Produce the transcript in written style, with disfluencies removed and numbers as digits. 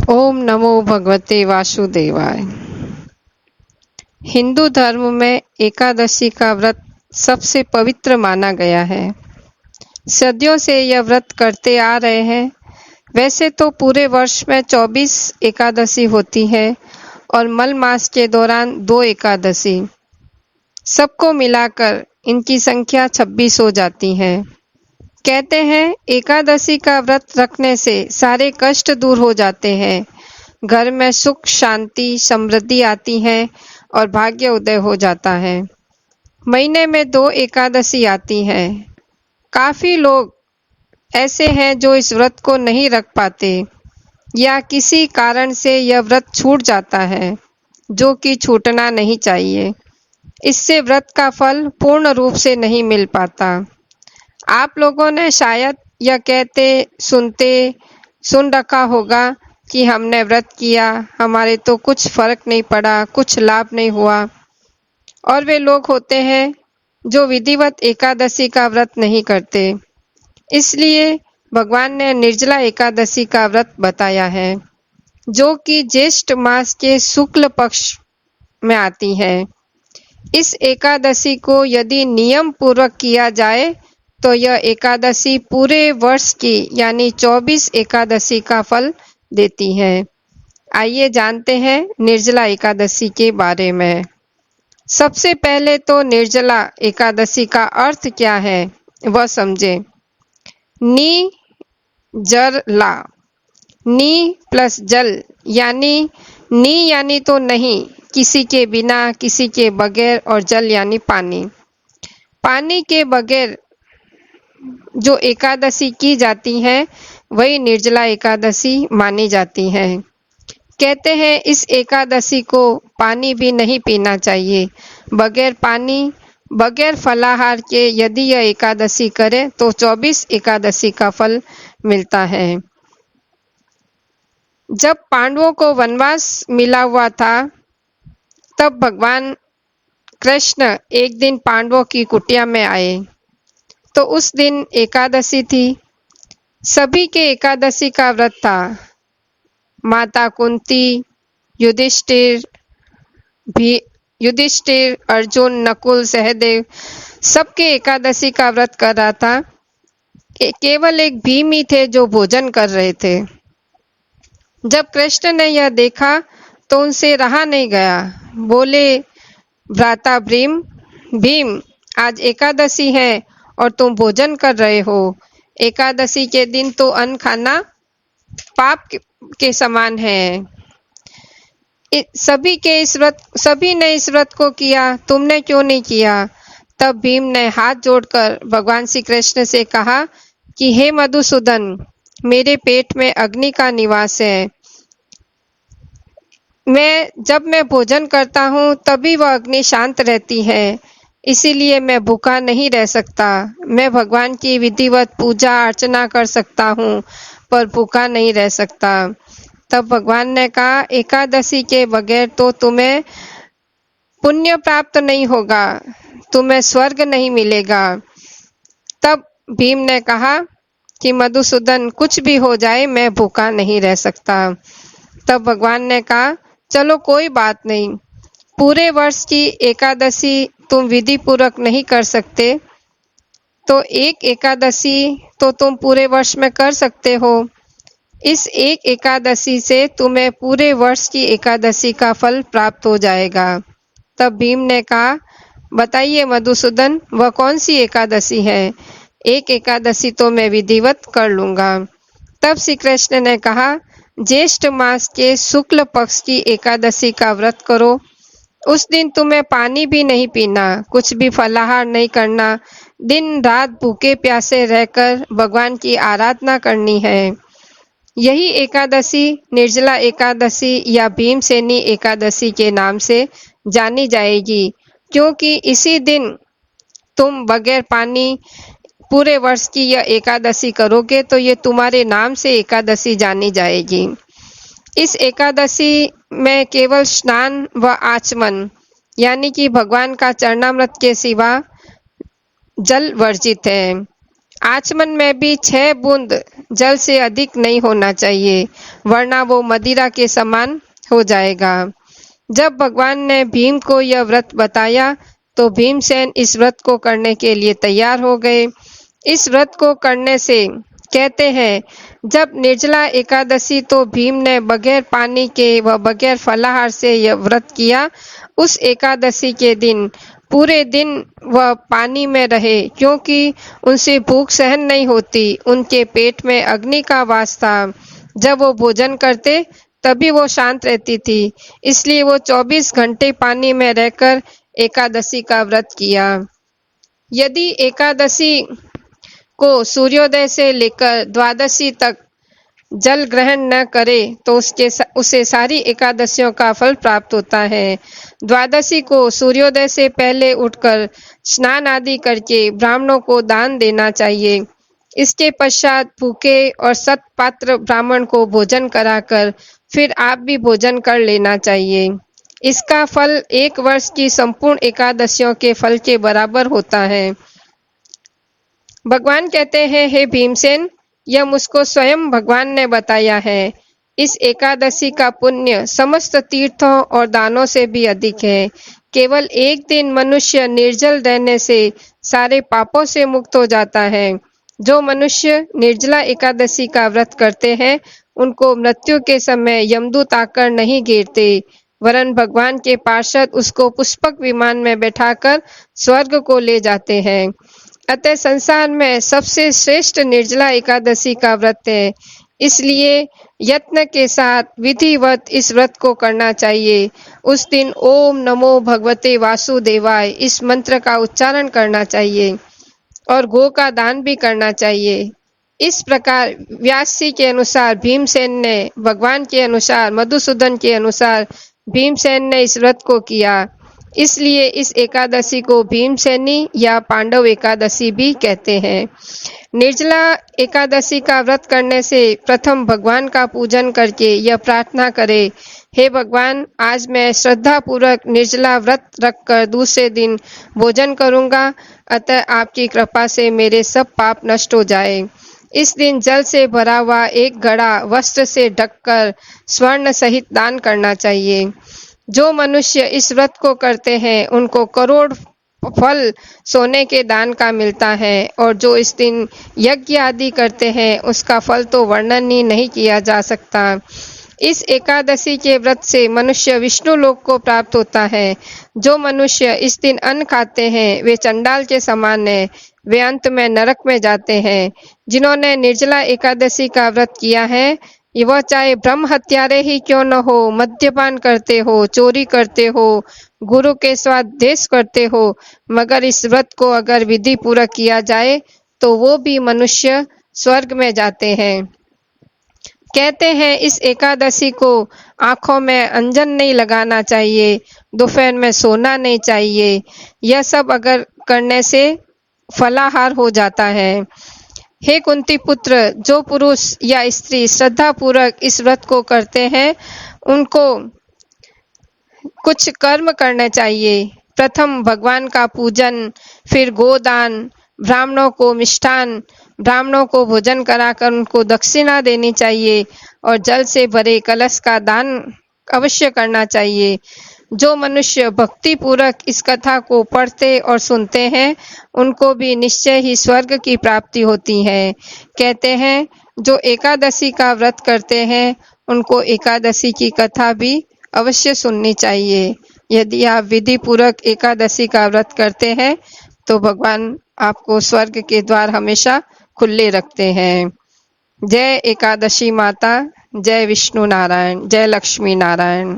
ओम नमो भगवते वासुदेवाय। हिंदू धर्म में एकादशी का व्रत सबसे पवित्र माना गया है। सदियों से यह व्रत करते आ रहे हैं। वैसे तो पूरे वर्ष में 24 एकादशी होती है और मल मास के दौरान 2 एकादशी। सबको मिलाकर इनकी संख्या 26 हो जाती है। कहते हैं एकादशी का व्रत रखने से सारे कष्ट दूर हो जाते हैं, घर में सुख शांति समृद्धि आती है और भाग्य उदय हो जाता है। महीने में 2 एकादशी आती है। काफी लोग ऐसे हैं जो इस व्रत को नहीं रख पाते या किसी कारण से यह व्रत छूट जाता है, जो कि छूटना नहीं चाहिए। इससे व्रत का फल पूर्ण रूप से नहीं मिल पाता। आप लोगों ने शायद यह कहते सुनते सुन रखा होगा कि हमने व्रत किया, हमारे तो कुछ फर्क नहीं पड़ा, कुछ लाभ नहीं हुआ। और वे लोग होते हैं जो विधिवत एकादशी का व्रत नहीं करते। इसलिए भगवान ने निर्जला एकादशी का व्रत बताया है, जो कि ज्येष्ठ मास के शुक्ल पक्ष में आती है। इस एकादशी को यदि नियम पूर्वक किया जाए तो यह एकादशी पूरे वर्ष की यानी 24 एकादशी का फल देती है। आइए जानते हैं निर्जला एकादशी के बारे में। सबसे पहले तो निर्जला एकादशी का अर्थ क्या है वह समझे। नी जर ला, नी प्लस जल यानी यानी तो नहीं, किसी के बिना, किसी के बगैर, और जल यानी पानी। पानी के बगैर जो एकादशी की जाती है वही निर्जला एकादशी मानी जाती है। कहते हैं इस एकादशी को पानी भी नहीं पीना चाहिए। बगैर पानी बगैर फलाहार के यदि यह एकादशी करे तो 24 एकादशी का फल मिलता है। जब पांडवों को वनवास मिला हुआ था तब भगवान कृष्ण एक दिन पांडवों की कुटिया में आए, तो उस दिन एकादशी थी। सभी के एकादशी का व्रत था। माता कुंती, युधिष्ठिर, अर्जुन, नकुल, सहदेव सबके एकादशी का व्रत कर रहा था। केवल एक भीम ही थे जो भोजन कर रहे थे। जब कृष्ण ने यह देखा तो उनसे रहा नहीं गया। बोले, भ्राता भीम, आज एकादशी है और तुम भोजन कर रहे हो। एकादशी के दिन तो अन्न खाना पाप के समान है। सभी ने इस व्रत को किया, तुमने क्यों नहीं किया? तब भीम ने हाथ जोड़कर भगवान श्री कृष्ण से कहा कि हे मधुसूदन, मेरे पेट में अग्नि का निवास है। जब मैं भोजन करता हूँ तभी वह अग्नि शांत रहती है, इसीलिए मैं भूखा नहीं रह सकता। मैं भगवान की विधिवत पूजा अर्चना कर सकता हूँ पर भूखा नहीं रह सकता। तब भगवान ने कहा, एकादशी के बगैर तो तुम्हें पुण्य प्राप्त नहीं होगा, तुम्हें स्वर्ग नहीं मिलेगा। तब भीम ने कहा कि मधुसूदन, कुछ भी हो जाए मैं भूखा नहीं रह सकता। तब भगवान ने कहा, चलो कोई बात नहीं, पूरे वर्ष की एकादशी तुम विधि पूर्वक नहीं कर सकते तो एक एकादशी तो तुम पूरे वर्ष में कर सकते हो। इस एक एकादशी से तुम्हें पूरे वर्ष की एकादशी का फल प्राप्त हो जाएगा। तब भीम ने कहा, बताइए मधुसूदन, वह कौन सी एकादशी है? एक एकादशी तो मैं विधिवत कर लूंगा। तब श्री कृष्ण ने कहा, ज्येष्ठ मास के शुक्ल पक्ष की एकादशी का व्रत करो। उस दिन तुम्हें पानी भी नहीं पीना, कुछ भी फलाहार नहीं करना, दिन रात भूखे प्यासे रहकर भगवान की आराधना करनी है। यही एकादशी निर्जला एकादशी या भीमसेनी एकादशी के नाम से जानी जाएगी, क्योंकि इसी दिन तुम बगैर पानी पूरे वर्ष की यह एकादशी करोगे तो ये तुम्हारे नाम से एकादशी जानी जाएगी। इस एकादशी में केवल स्नान व आचमन यानी कि भगवान का चरणामृत के सिवा जल वर्जित है। आचमन में भी 6 बूंद जल से अधिक नहीं होना चाहिए, वरना वो मदिरा के समान हो जाएगा। जब भगवान ने भीम को यह व्रत बताया तो भीमसेन इस व्रत को करने के लिए तैयार हो गए। इस व्रत को करने से कहते हैं, जब निर्जला एकादशी तो भीम ने बगैर पानी के व बगैर फलाहार से यह व्रत किया। उस एकादशी के दिन पूरे दिन वह पानी में रहे, क्योंकि उनसे भूख सहन नहीं होती। उनके पेट में अग्नि का वास था। जब वो भोजन करते तभी वो शांत रहती थी, इसलिए वो 24 घंटे पानी में रहकर एकादशी का व्रत किया। यदि एकादशी को सूर्योदय से लेकर द्वादशी तक जल ग्रहण न करे तो उसे सारी एकादशियों का फल प्राप्त होता है। द्वादशी को सूर्योदय से पहले उठकर स्नान आदि करके ब्राह्मणों को दान देना चाहिए। इसके पश्चात भूखे और सत्पात्र ब्राह्मण को भोजन कराकर फिर आप भी भोजन कर लेना चाहिए। इसका फल 1 वर्ष की संपूर्ण एकादशियों के फल के बराबर होता है। भगवान कहते हैं, हे भीमसेन, यह मुझको स्वयं भगवान ने बताया है। इस एकादशी का पुण्य समस्त तीर्थों और दानों से भी अधिक है। केवल एक दिन मनुष्य निर्जल रहने से सारे पापों से मुक्त हो जाता है। जो मनुष्य निर्जला एकादशी का व्रत करते हैं, उनको मृत्यु के समय यमदूत आकर नहीं घेरते, वरन भगवान के पार्षद उसको पुष्पक विमान में बैठाकर स्वर्ग को ले जाते हैं। अतः संसार में सबसे श्रेष्ठ निर्जला एकादशी का व्रत है। इसलिए यत्न के साथ विधिवत इस व्रत को करना चाहिए। उस दिन ओम नमो भगवते वासुदेवाय इस मंत्र का उच्चारण करना चाहिए और गो का दान भी करना चाहिए। इस प्रकार व्यास जी के अनुसार भीमसेन ने, भगवान के अनुसार मधुसूदन के अनुसार भीमसेन ने इस व्रत को किया। इसलिए इस एकादशी को भीमसेनी या पांडव एकादशी भी कहते हैं। निर्जला एकादशी का व्रत करने से प्रथम भगवान का पूजन करके यह प्रार्थना करें, हे भगवान, आज मैं श्रद्धा पूर्वक निर्जला व्रत रखकर दूसरे दिन भोजन करूंगा। अतः आपकी कृपा से मेरे सब पाप नष्ट हो जाए। इस दिन जल से भरा हुआ एक घड़ा वस्त्र से ढककर स्वर्ण सहित दान करना चाहिए। जो मनुष्य इस व्रत को करते हैं, उनको करोड़ फल सोने के दान का मिलता है, और जो इस दिन यज्ञ आदि करते हैं, उसका फल तो वर्णन ही नहीं किया जा सकता। इस एकादशी के व्रत से मनुष्य विष्णु लोक को प्राप्त होता है। जो मनुष्य इस दिन अन्न खाते हैं, वे चंडाल के समान है, वे अंत में नरक में जाते हैं। जिन्होंने निर्जला एकादशी का व्रत किया है, वह चाहे ब्रह्म हत्यारे ही क्यों न हो, मद्यपान करते हो, चोरी करते हो, गुरु के स्वादेश करते हो, मगर इस व्रत को अगर विधि पूर्वक किया जाए तो वो भी मनुष्य स्वर्ग में जाते हैं। कहते हैं, इस एकादशी को आंखों में अंजन नहीं लगाना चाहिए, दोपहर में सोना नहीं चाहिए। यह सब अगर करने से फलाहार हो जाता है। हे कुंती पुत्र, जो पुरुष या स्त्री श्रद्धा पूर्वक इस व्रत को करते हैं, उनको कुछ कर्म करने चाहिए। प्रथम भगवान का पूजन, फिर गोदान, ब्राह्मणों को मिष्ठान, ब्राह्मणों को भोजन कराकर उनको दक्षिणा देनी चाहिए, और जल से भरे कलश का दान अवश्य करना चाहिए। जो मनुष्य भक्ति पूर्वक इस कथा को पढ़ते और सुनते हैं, उनको भी निश्चय ही स्वर्ग की प्राप्ति होती है। कहते हैं, जो एकादशी का व्रत करते हैं, उनको एकादशी की कथा भी अवश्य सुननी चाहिए। यदि आप विधि पूर्वक एकादशी का व्रत करते हैं, तो भगवान आपको स्वर्ग के द्वार हमेशा खुले रखते हैं। जय एकादशी माता, जय विष्णु नारायण, जय लक्ष्मी नारायण।